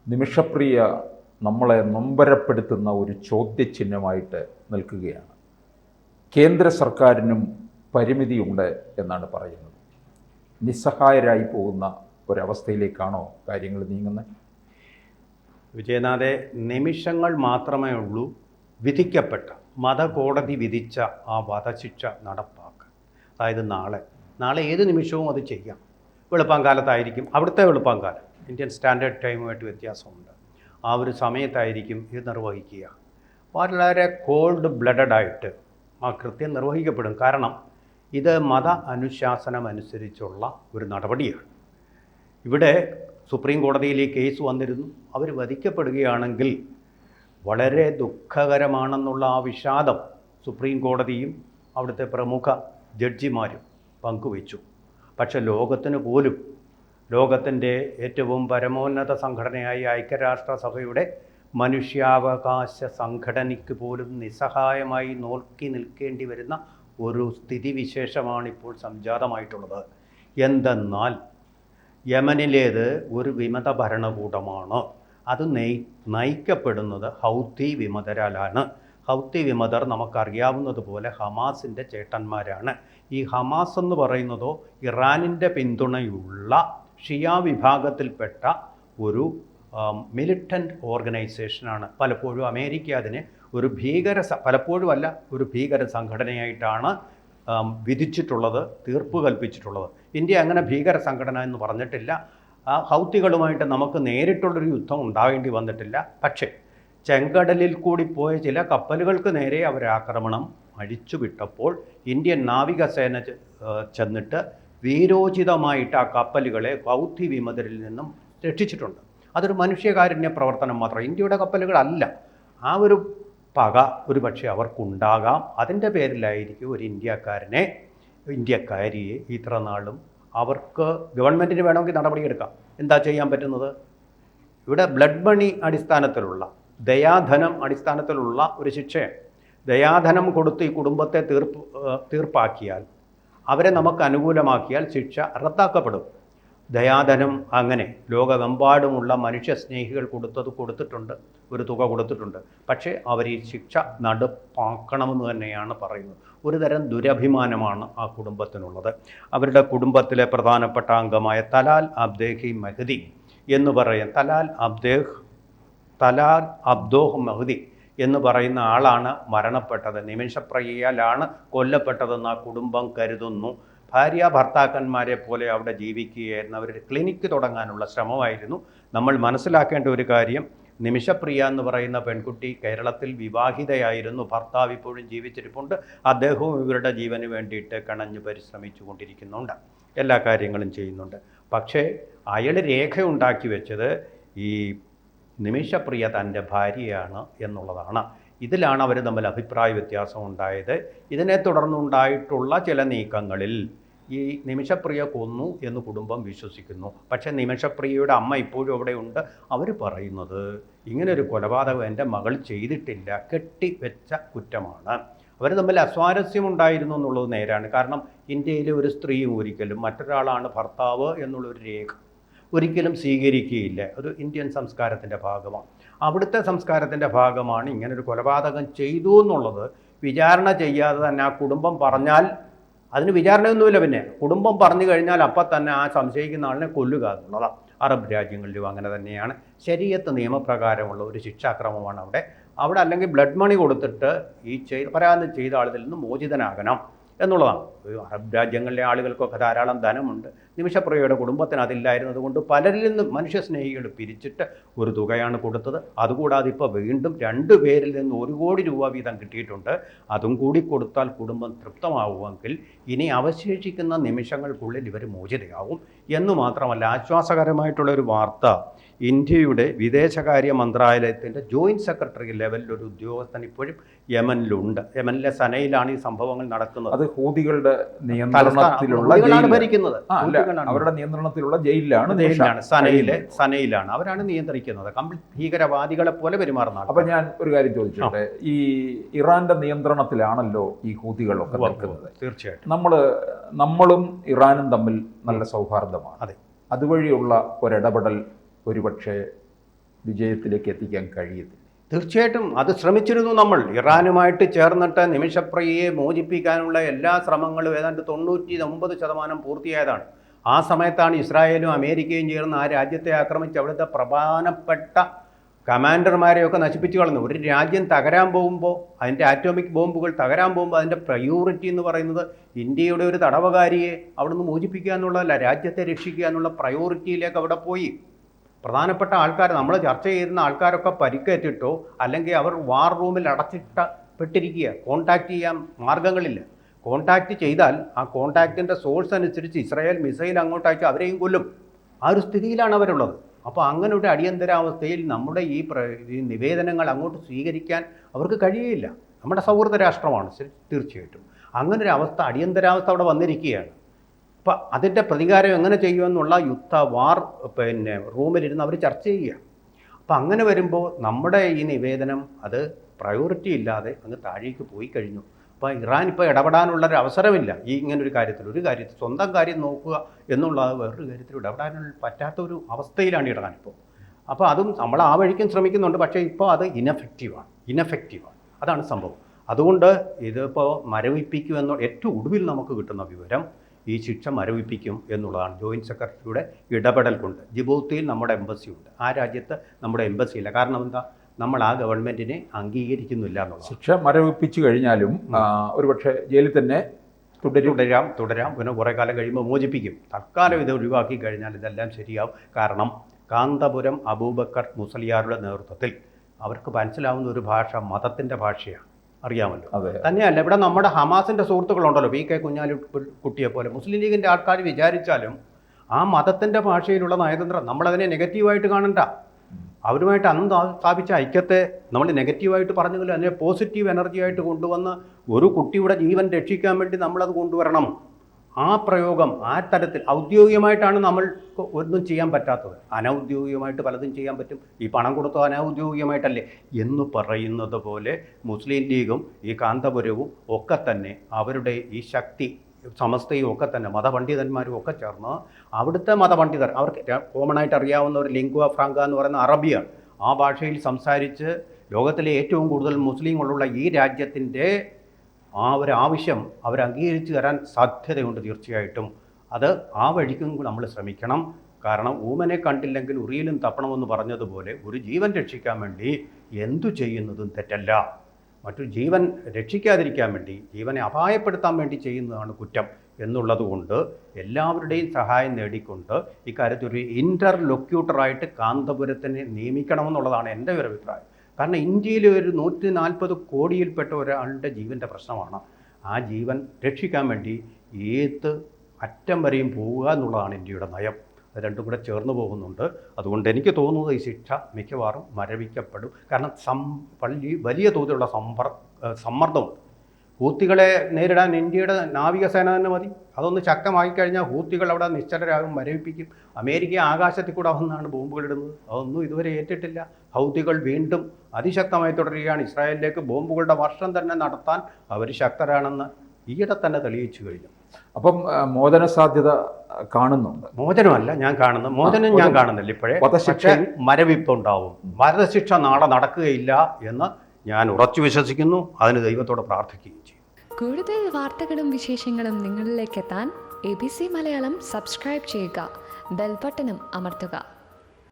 നിമിഷപ്രിയ നമ്മളെ നൊമ്പരപ്പെടുത്തുന്ന ഒരു ചോദ്യചിഹ്നമായിട്ട് നിൽക്കുകയാണ്. കേന്ദ്ര സർക്കാരിനും പരിമിതിയുണ്ട് എന്നാണ് പറയുന്നത്. നിസ്സഹായരായി പോകുന്ന ഒരവസ്ഥയിലേക്കാണോ കാര്യങ്ങൾ നീങ്ങുന്നത്? വിജയനാഥെ, നിമിഷങ്ങൾ മാത്രമേ ഉള്ളൂ വിധിക്കപ്പെട്ട മതകോടതി വിധിച്ച ആ വധശിക്ഷ നടപ്പാക്കുക. അതായത് നാളെ ഏത് നിമിഷവും അത് ചെയ്യാം. വെളുപ്പാങ്കാലത്തായിരിക്കും, അവിടുത്തെ വെളുപ്പാങ്കാലം ഇന്ത്യൻ സ്റ്റാൻഡേർഡ് ടൈമുമായിട്ട് വ്യത്യാസമുണ്ട്. ആ ഒരു സമയത്തായിരിക്കും ഇത് നിർവഹിക്കുക. വളരെ കോൾഡ് ബ്ലഡഡായിട്ട് ആ കൃത്യം നിർവഹിക്കപ്പെടും. കാരണം ഇത് മത അനുശാസനം അനുസരിച്ചുള്ള ഒരു നടപടിയാണ്. ഇവിടെ സുപ്രീം കോടതിയിൽ ഈ കേസ് വന്നിരുന്നു. അവർ വധിക്കപ്പെടുകയാണെങ്കിൽ വളരെ ദുഃഖകരമാണെന്നുള്ള ആ വിഷാദം സുപ്രീം കോടതിയും അവിടുത്തെ പ്രമുഖ ജഡ്ജിമാരും പങ്കുവച്ചു. പക്ഷെ ലോകത്തിന് പോലും, ലോകത്തിൻ്റെ ഏറ്റവും പരമോന്നത സംഘടനയായ ഐക്യരാഷ്ട്രസഭയുടെ മനുഷ്യാവകാശ സംഘടനയ്ക്ക് പോലും നിസ്സഹായമായി നോക്കി നിൽക്കേണ്ടി വരുന്ന ഒരു സ്ഥിതിവിശേഷമാണ് ഇപ്പോൾ സംജാതമായിട്ടുള്ളത്. എന്തെന്നാൽ യമനിലേത് ഒരു വിമത ഭരണകൂടമാണ്. അത് നയിക്കപ്പെടുന്നത് ഹൗത്തി വിമതരാലാണ്. ഹൗത്തി വിമതർ നമുക്കറിയാവുന്നതുപോലെ ഹമാസിൻ്റെ ചേട്ടന്മാരാണ്. ഈ ഹമാസ് എന്ന് പറയുന്നതോ ഇറാനിൻ്റെ പിന്തുണയുള്ള ഷിയ വിഭാഗത്തിൽപ്പെട്ട ഒരു മിലിറ്റൻ്റ് ഓർഗനൈസേഷനാണ്. പലപ്പോഴും അമേരിക്ക അതിനെ ഒരു ഒരു ഭീകര സംഘടനയായിട്ടാണ് വിധിച്ചിട്ടുള്ളത്, തീർപ്പ് കൽപ്പിച്ചിട്ടുള്ളത്. ഇന്ത്യ അങ്ങനെ ഭീകര സംഘടന എന്ന് പറഞ്ഞിട്ടില്ല. ഹൗത്തികളുമായിട്ട് നമുക്ക് നേരിട്ടുള്ളൊരു യുദ്ധം ഉണ്ടാവേണ്ടി വന്നിട്ടില്ല. പക്ഷേ ചെങ്കടലിൽ കൂടി പോയ ചില കപ്പലുകൾക്ക് നേരെ അവർ ആക്രമണം അഴിച്ചുവിട്ടപ്പോൾ ഇന്ത്യൻ നാവികസേന ചെന്നിട്ട് വീരോചിതമായിട്ട് ആ കപ്പലുകളെ ഹൗത്തി വിമതരിൽ നിന്നും രക്ഷിച്ചിട്ടുണ്ട്. അതൊരു മനുഷ്യകാരുണ്യ പ്രവർത്തനം മാത്രം. ഇന്ത്യയുടെ കപ്പലുകളല്ല. ആ ഒരു പക ഒരു പക്ഷേ അവർക്കുണ്ടാകാം. അതിൻ്റെ പേരിലായിരിക്കും ഒരു ഇന്ത്യക്കാരിയെ ഇത്ര നാളും അവർക്ക് ഗവൺമെൻറ്റിന് വേണമെങ്കിൽ നടപടിയെടുക്കാം. എന്താ ചെയ്യാൻ പറ്റുന്നത്? ഇവിടെ ബ്ലഡ് മണി അടിസ്ഥാനത്തിലുള്ള, ദയാധനം അടിസ്ഥാനത്തിലുള്ള ഒരു ശിക്ഷയാണ്. ദയാധനം കൊടുത്ത് ഈ കുടുംബത്തെ തീർപ്പാക്കിയാൽ, അവരെ നമുക്ക് അനുകൂലമാക്കിയാൽ ശിക്ഷ റദ്ദാക്കപ്പെടും. ദയാധനം അങ്ങനെ ലോകമെമ്പാടുമുള്ള മനുഷ്യസ്നേഹികൾ കൊടുത്തിട്ടുണ്ട്, ഒരു തുക കൊടുത്തിട്ടുണ്ട്. പക്ഷേ അവർ ഈ ശിക്ഷ നടപ്പാക്കണമെന്ന് തന്നെയാണ് പറയുന്നത്. ഒരു തരം ദുരഭിമാനമാണ് ആ കുടുംബത്തിനുള്ളത്. അവരുടെ കുടുംബത്തിലെ പ്രധാനപ്പെട്ട അംഗമായ തലാൽ അബ്ദേഹി മെഹ്ദി എന്ന് പറയും, തലാൽ അബ്ദോഹ് മെഹ്ദി എന്ന് പറയുന്ന ആളാണ് മരണപ്പെട്ടത്. നിമിഷപ്രിയയിലാണ് കൊല്ലപ്പെട്ടതെന്ന് ആ കുടുംബം കരുതുന്നു. ഭാര്യ ഭർത്താക്കന്മാരെ പോലെ അവിടെ ജീവിക്കുകയായിരുന്നു. അവരുടെ ക്ലിനിക്ക് തുടങ്ങാനുള്ള ശ്രമമായിരുന്നു. നമ്മൾ മനസ്സിലാക്കേണ്ട ഒരു കാര്യം, നിമിഷപ്രിയ എന്ന് പറയുന്ന പെൺകുട്ടി കേരളത്തിൽ വിവാഹിതയായിരുന്നു. ഭർത്താവ് ഇപ്പോഴും ജീവിച്ചിരിപ്പുണ്ട്. അദ്ദേഹവും ഇവരുടെ ജീവന് വേണ്ടിയിട്ട് കണഞ്ഞു പരിശ്രമിച്ചു കൊണ്ടിരിക്കുന്നുണ്ട്, എല്ലാ കാര്യങ്ങളും ചെയ്യുന്നുണ്ട്. പക്ഷേ അയാൾ രേഖയുണ്ടാക്കി വെച്ചത് ഈ നിമിഷപ്രിയ തൻ്റെ ഭാര്യയാണ് എന്നുള്ളതാണ്. ഇതിലാണ് അവർ തമ്മിൽ അഭിപ്രായ വ്യത്യാസം ഉണ്ടായത്. ഇതിനെ തുടർന്നുണ്ടായിട്ടുള്ള ചില നീക്കങ്ങളിൽ ഈ നിമിഷപ്രിയ കൊന്നു എന്ന് കുടുംബം വിശ്വസിക്കുന്നു. പക്ഷേ നിമിഷപ്രിയയുടെ അമ്മ ഇപ്പോഴും അവിടെയുണ്ട്. അവർ പറയുന്നത് ഇങ്ങനൊരു കൊലപാതകം എൻ്റെ മകൾ ചെയ്തിട്ടില്ല, കെട്ടിവെച്ച കുറ്റമാണ്. അവർ തമ്മിൽ അസ്വാരസ്യമുണ്ടായിരുന്നു എന്നുള്ളത് നേരാണ്. കാരണം ഇന്ത്യയിലെ ഒരു സ്ത്രീയും ഒരിക്കലും മറ്റൊരാളാണ് ഭർത്താവ് എന്നുള്ളൊരു രേഖ ഒരിക്കലും സ്വീകരിക്കുകയില്ല. ഒരു ഇന്ത്യൻ സംസ്കാരത്തിൻ്റെ ഭാഗമാണ്. അവിടുത്തെ സംസ്കാരത്തിൻ്റെ ഭാഗമാണ് ഇങ്ങനൊരു കൊലപാതകം ചെയ്തു എന്നുള്ളത് വിചാരണ ചെയ്യാതെ തന്നെ ആ കുടുംബം പറഞ്ഞാൽ, അതിന് വിചാരണയൊന്നുമില്ല, പിന്നെ കുടുംബം പറഞ്ഞു കഴിഞ്ഞാൽ അപ്പം തന്നെ ആ സംശയിക്കുന്ന ആളിനെ കൊല്ലുക എന്നുള്ളതാണ്. അറബ് രാജ്യങ്ങളിലും അങ്ങനെ തന്നെയാണ്. ശരീഅത്ത് നിയമപ്രകാരമുള്ള ഒരു ശിക്ഷാക്രമമാണ് അവിടെ അല്ലെങ്കിൽ ബ്ലഡ് മണി കൊടുത്തിട്ട് ഈ പരാതി ചെയ്ത ആളുകളിൽ നിന്ന് മോചിതനാകണം എന്നുള്ളതാണ്. അറബ് രാജ്യങ്ങളിലെ ആളുകൾക്കൊക്കെ ധാരാളം ധനമുണ്ട്. നിമിഷപ്രിയയുടെ കുടുംബത്തിന് അതില്ലായിരുന്നത് കൊണ്ട് പലരിൽ നിന്നും മനുഷ്യസ്നേഹികൾ പിരിച്ചിട്ട് ഒരു തുകയാണ് കൊടുത്തത്. അതുകൂടാതെ ഇപ്പോൾ വീണ്ടും 2 പേരിൽ നിന്ന് 1 കോടി രൂപ വീതം കിട്ടിയിട്ടുണ്ട്. അതും കൂടി കൊടുത്താൽ കുടുംബം തൃപ്തമാവുമെങ്കിൽ ഇനി അവശേഷിക്കുന്ന നിമിഷങ്ങൾക്കുള്ളിൽ ഇവർ മോചിതയാവും. എന്നു മാത്രമല്ല, ആശ്വാസകരമായിട്ടുള്ളൊരു വാർത്ത, ഇന്ത്യയുടെ വിദേശകാര്യ മന്ത്രാലയത്തിൻ്റെ ജോയിൻറ്റ് സെക്രട്ടറി ലെവലിലൊരു ഉദ്യോഗസ്ഥൻ ഇപ്പോഴും യമനിലുണ്ട്. യമനിലെ സനയിലാണ് ഈ സംഭവങ്ങൾ നടക്കുന്നത്. അത് ഹൂതികളുടെ നിയന്ത്രണത്തിലുള്ള ഭരിക്കുന്നത്, അവരുടെ നിയന്ത്രണത്തിലുള്ള ജയിലിലാണ്. സനയിലാണ് അവരാണ് നിയന്ത്രിക്കുന്നത്. കംപ്ലീറ്റ് ഭീകരവാദികളെ പോലെ പെരുമാറുന്ന. അപ്പൊ ഞാൻ ഒരു കാര്യം ചോദിച്ചോട്ടെ, ഈ ഇറാന്റെ നിയന്ത്രണത്തിലാണല്ലോ ഈ ഹൂതികളൊക്കെ നിൽക്കുന്നത്. തീർച്ചയായിട്ടും നമ്മളും ഇറാനും തമ്മിൽ നല്ല സൗഹാർദ്ദമാണ്. അതെ. അതുവഴിയുള്ള ഒരിടപെടൽ ഒരുപക്ഷെ വിജയത്തിലേക്ക് എത്തിക്കാൻ കഴിയത്തില്ല. തീർച്ചയായിട്ടും അത് ശ്രമിച്ചിരുന്നു. നമ്മൾ ഇറാനുമായിട്ട് ചേർന്നിട്ട് നിമിഷപ്രിയയെ മോചിപ്പിക്കാനുള്ള എല്ലാ ശ്രമങ്ങളും ഏതാണ്ട് 99% പൂർത്തിയായതാണ്. ആ സമയത്താണ് ഇസ്രായേലും അമേരിക്കയും ചേർന്ന് ആ രാജ്യത്തെ ആക്രമിച്ച് അവിടുത്തെ പ്രധാനപ്പെട്ട കമാൻഡർമാരെയൊക്കെ നശിപ്പിച്ചു കളഞ്ഞു. ഒരു രാജ്യം തകരാൻ പോകുമ്പോൾ, അതിൻ്റെ ആറ്റോമിക് ബോംബുകൾ തകരാൻ പോകുമ്പോൾ അതിൻ്റെ പ്രയോറിറ്റി എന്ന് പറയുന്നത് ഇന്ത്യയുടെ ഒരു തടവുകാരിയെ അവിടുന്ന് മോചിപ്പിക്കുക എന്നുള്ളതല്ല, രാജ്യത്തെ രക്ഷിക്കുക എന്നുള്ള പ്രയോറിറ്റിയിലേക്ക് അവിടെ പോയി. പ്രധാനപ്പെട്ട ആൾക്കാർ, നമ്മൾ ചർച്ച ചെയ്യുന്ന ആൾക്കാരൊക്കെ പരിക്കേറ്റിട്ടോ അല്ലെങ്കിൽ അവർ വാർ റൂമിൽ അടച്ചിട്ടപ്പെട്ടിരിക്കുക. കോൺടാക്റ്റ് ചെയ്യാൻ മാർഗങ്ങളില്ല. കോൺടാക്റ്റ് ചെയ്താൽ ആ കോൺടാക്റ്റിൻ്റെ സോഴ്സ് അനുസരിച്ച് ഇസ്രായേൽ മിസൈൽ അങ്ങോട്ടയച്ച് അവരെയും കൊല്ലും. ആ ഒരു സ്ഥിതിയിലാണ് അവരുള്ളത്. അപ്പോൾ അങ്ങനെ ഒരു അടിയന്തരാവസ്ഥയിൽ നമ്മുടെ ഈ നിവേദനങ്ങൾ അങ്ങോട്ട് സ്വീകരിക്കാൻ അവർക്ക് കഴിയില്ല. നമ്മുടെ സൗഹൃദ രാഷ്ട്രമാണ് തീർച്ചയായിട്ടും. അങ്ങനൊരു അവസ്ഥ, അടിയന്തരാവസ്ഥ അവിടെ വന്നിരിക്കുകയാണ്. അപ്പം അതിൻ്റെ പ്രതികാരം എങ്ങനെ ചെയ്യുമെന്നുള്ള വാർ റൂമിലിരുന്ന് അവർ ചർച്ച ചെയ്യുക. അപ്പം അങ്ങനെ വരുമ്പോൾ നമ്മുടെ ഈ നിവേദനം അത് പ്രയോറിറ്റി ഇല്ലാതെ അങ്ങ് താഴേക്ക് പോയി കഴിഞ്ഞു. അപ്പോൾ ഇറാൻ ഇപ്പോൾ ഇടപെടാനുള്ളൊരു അവസരമില്ല ഈ ഇങ്ങനൊരു കാര്യത്തിൽ. ഒരു കാര്യത്തിൽ സ്വന്തം കാര്യം നോക്കുക എന്നുള്ളത് വേറൊരു കാര്യത്തിൽ ഇടപെടാനുള്ള പറ്റാത്തൊരു അവസ്ഥയിലാണ് ഇറാൻ ഇപ്പോൾ. അപ്പോൾ അതും നമ്മൾ ആ വഴിക്കും ശ്രമിക്കുന്നുണ്ട്. പക്ഷേ ഇപ്പോൾ അത് ഇനഫക്റ്റീവാണ്. അതാണ് സംഭവം. അതുകൊണ്ട് ഇതിപ്പോൾ മരവിപ്പിക്കുമെന്ന് ഏറ്റവും ഒടുവിൽ നമുക്ക് കിട്ടുന്ന വിവരം ഈ ശിക്ഷ മരവിപ്പിക്കും എന്നുള്ളതാണ്. ജോയിൻറ്റ് സെക്രട്ടറിയുടെ ഇടപെടൽ കൊണ്ട്. ജിബൂത്തിയിൽ നമ്മുടെ എംബസിയുണ്ട്. ആ രാജ്യത്ത് നമ്മുടെ എംബസിയില്ല. കാരണം എന്താ? നമ്മൾ ആ ഗവൺമെൻറ്റിനെ അംഗീകരിക്കുന്നില്ല എന്നുള്ളത്. ശിക്ഷ മരവിപ്പിച്ചു കഴിഞ്ഞാലും ഒരുപക്ഷെ ജയിലിൽ തന്നെ തുടരാം. പിന്നെ കുറേ കാലം കഴിയുമ്പോൾ മോചിപ്പിക്കും. തൽക്കാലം ഇത് ഒഴിവാക്കി കഴിഞ്ഞാൽ ഇതെല്ലാം ശരിയാവും. കാരണം കാന്തപുരം അബൂബക്കർ മുസ്ലിയാരുടെ നേതൃത്വത്തിൽ അവർക്ക് മനസ്സിലാവുന്ന ഒരു ഭാഷ മതത്തിൻ്റെ ഭാഷയാണ്. അറിയാമല്ലോ. തന്നെയല്ല, ഇവിടെ നമ്മുടെ ഹമാസിൻ്റെ സുഹൃത്തുക്കളുണ്ടല്ലോ, PK കുഞ്ഞാലിക്കുട്ടിയെ പോലെ. മുസ്ലിം ലീഗിൻ്റെ ആൾക്കാർ വിചാരിച്ചാലും ആ മതത്തിൻ്റെ ഭാഷയിലുള്ള നയതന്ത്രം നമ്മളതിനെ നെഗറ്റീവായിട്ട് കാണണ്ട. അവരുമായിട്ട് അന്ന് സ്ഥാപിച്ച ഐക്യത്തെ നമ്മൾ നെഗറ്റീവായിട്ട് പറഞ്ഞെങ്കിൽ അതിനെ പോസിറ്റീവ് എനർജി ആയിട്ട് കൊണ്ടുവന്ന് ഒരു കുട്ടിയുടെ ജീവൻ രക്ഷിക്കാൻ വേണ്ടി നമ്മളത് കൊണ്ടുവരണം. ആ പ്രയോഗം ആ തരത്തിൽ ഔദ്യോഗികമായിട്ടാണ് നമ്മൾ ഒന്നും ചെയ്യാൻ പറ്റാത്തത്. അനൗദ്യോഗികമായിട്ട് പലതും ചെയ്യാൻ പറ്റും. ഈ പണം കൊടുത്തോ അനൗദ്യോഗികമായിട്ടല്ലേ എന്ന് പറയുന്നത് പോലെ മുസ്ലിം ലീഗും ഈ കാന്തപുരവും ഒക്കെ തന്നെ അവരുടെ ഈ ശക്തി സമസ്തയും ഒക്കെ തന്നെ മതപണ്ഡിതന്മാരും ഒക്കെ ചേർന്ന് അവിടുത്തെ മതപണ്ഡിതർ, അവർക്ക് കോമൺ ആയിട്ട് അറിയാവുന്ന ഒരു ലിംഗ്വ ഫ്രാങ്ക എന്ന് പറയുന്ന അറബിയാണ്. ആ ഭാഷയിൽ സംസാരിച്ച് ലോകത്തിലെ ഏറ്റവും കൂടുതൽ മുസ്ലിങ്ങളുള്ള ഈ രാജ്യത്തിൻ്റെ ആ ഒരു ആവശ്യം അവർ അംഗീകരിച്ച് തരാൻ സാധ്യതയുണ്ട് തീർച്ചയായിട്ടും. അത് ആ വഴിക്കും നമ്മൾ ശ്രമിക്കണം. കാരണം ഊമനെ കണ്ടില്ലെങ്കിൽ ഉറിയിലും തപ്പണമെന്ന് പറഞ്ഞതുപോലെ ഒരു ജീവൻ രക്ഷിക്കാൻ വേണ്ടി എന്തു ചെയ്യുന്നതും തെറ്റല്ല. മറ്റൊരു ജീവൻ രക്ഷിക്കാതിരിക്കാൻ വേണ്ടി, ജീവനെ അപായപ്പെടുത്താൻ വേണ്ടി ചെയ്യുന്നതാണ് കുറ്റം എന്നുള്ളതുകൊണ്ട് എല്ലാവരുടെയും സഹായം നേടിക്കൊണ്ട് ഇക്കാര്യത്തിൽ ഒരു ഇൻ്റർലൊക്യൂട്ടറായിട്ട് കാന്തപുരത്തിനെ നിയമിക്കണമെന്നുള്ളതാണ് എൻ്റെ ഒരു അഭിപ്രായം. കാരണം ഇന്ത്യയിൽ ഒരു 140 കോടിയിൽപ്പെട്ട ഒരാളുടെ ജീവൻ്റെ പ്രശ്നമാണ്. ആ ജീവൻ രക്ഷിക്കാൻ വേണ്ടി ഏത് അറ്റം വരെയും പോവുക എന്നുള്ളതാണ് ഇന്ത്യയുടെ നയം. അത് രണ്ടും കൂടെ ചേർന്ന് പോകുന്നുണ്ട്. അതുകൊണ്ട് എനിക്ക് തോന്നുന്നത് ഈ ശിക്ഷ മിക്കവാറും മരവിക്കപ്പെടും. കാരണം വലിയ തോതിലുള്ള സമ്മർദ്ദമുണ്ട്. ഹൂത്തികളെ നേരിടാൻ ഇന്ത്യയുടെ നാവികസേന തന്നെ മതി. അതൊന്ന് ശക്തമായിക്കഴിഞ്ഞാൽ ഹൂത്തികൾ അവിടെ നിശ്ചലരാകും, മരവിപ്പിക്കും. അമേരിക്ക ആകാശത്തിൽ കൂടെ വന്നാണ് ബോംബുകളിടുന്നത്. അതൊന്നും ഇതുവരെ ഏറ്റിട്ടില്ല. ഹൗത്തികൾ വീണ്ടും അതിശക്തമായി തുടരുകയാണ്. ഇസ്രായേലിലേക്ക് ബോംബുകളുടെ വർഷം തന്നെ നടത്താൻ അവർ ശക്തരാണെന്ന് ഈയിടെ തന്നെ തെളിയിച്ചു കഴിഞ്ഞു. അപ്പം മോചന സാധ്യത കാണുന്നുണ്ട്. മോചനമല്ല ഞാൻ കാണുന്നത്, മോചനം ഞാൻ കാണുന്നില്ല ഇപ്പോഴേ. പക്ഷേ മരവിപ്പുണ്ടാവും. വധശിക്ഷ നാളെ നടക്കുകയില്ല എന്ന് ഞാൻ ഉറച്ചു വിശ്വസിക്കുന്നു. അതിന് ദൈവത്തോട് പ്രാർത്ഥിക്കുകയും ചെയ്യും. കൂടുതൽ വാർത്തകളും വിശേഷങ്ങളും നിങ്ങളിലേക്ക് എത്താൻ ABC മലയാളം സബ്സ്ക്രൈബ് ചെയ്യുക, ബെൽബട്ടനും അമർത്തുക.